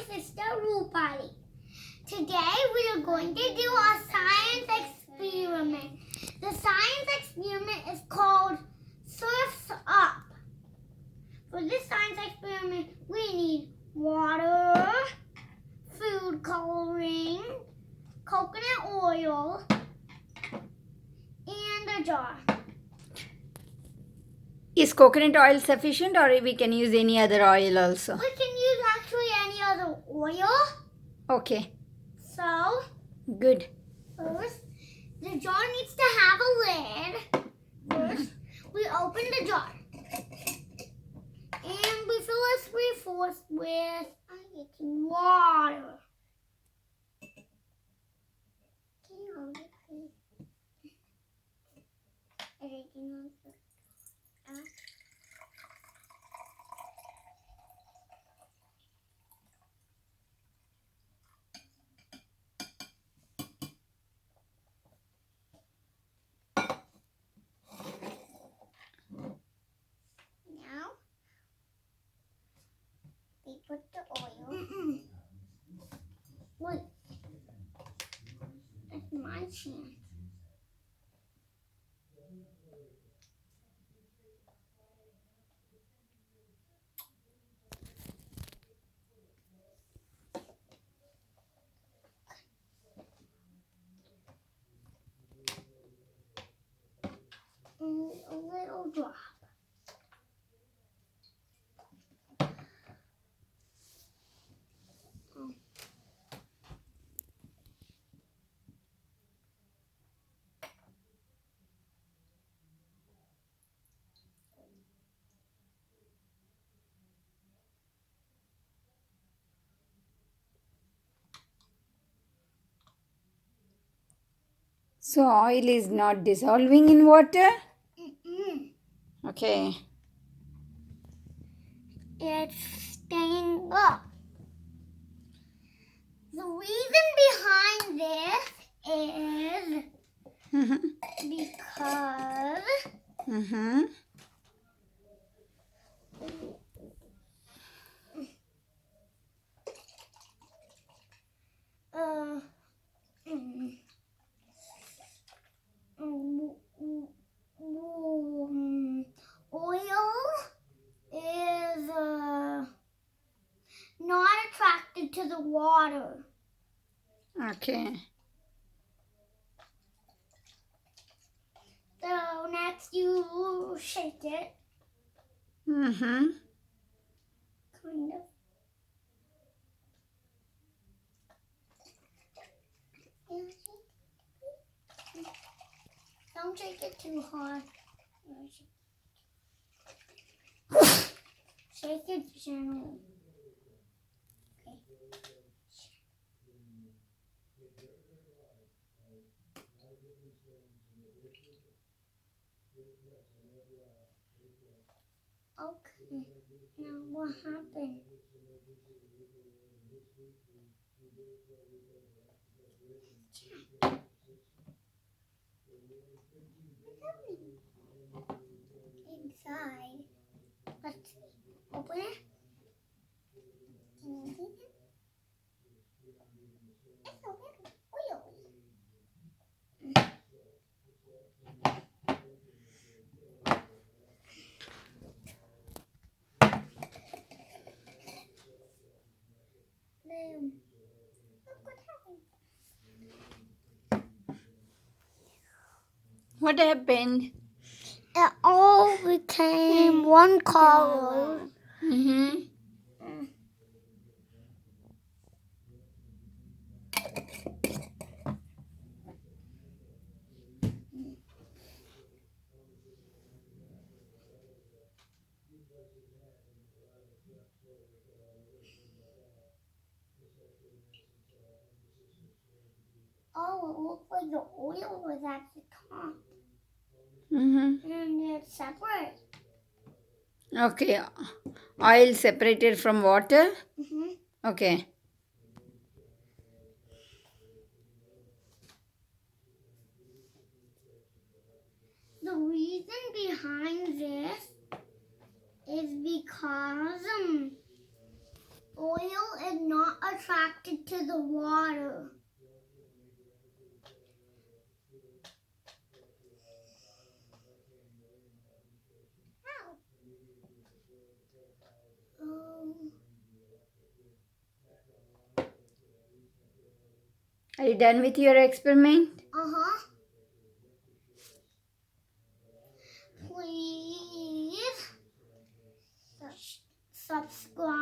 sister Rupali. Today we are going to do a science experiment. The science experiment is called Surfs'up. For this science experiment, we need water, food coloring, coconut oil, and a jar. Is coconut oil sufficient, or we can use any other oil also? We can use actually any other oil. Okay, So, good. first, the jar needs to have a lid. First, we open the jar. And we fill it 3/4 with water. Can you hold it, please? Okay, can you hold it? Now, we put the oil. Wait. That's my chance. A little drop. So oil is not dissolving in water? Okay. It's staying up. The reason behind this is because oil is not attracted to the water. Okay. So next you shake it. Mm-hmm. Kind of. Don't shake it too hard. Shake it gently. Okay. Now what happened? Inside. Let's open it. Can you see it? It's a little oily. Look what happened. What happened? It all became one color. Mm-hmm. Oh, it looked like the oil was at the top. Mm-hmm. And it's separate. Okay. Oil separated from water? Okay. The reason behind this is because oil is not attracted to the water. Are you done with your experiment? Uh-huh. Please subscribe.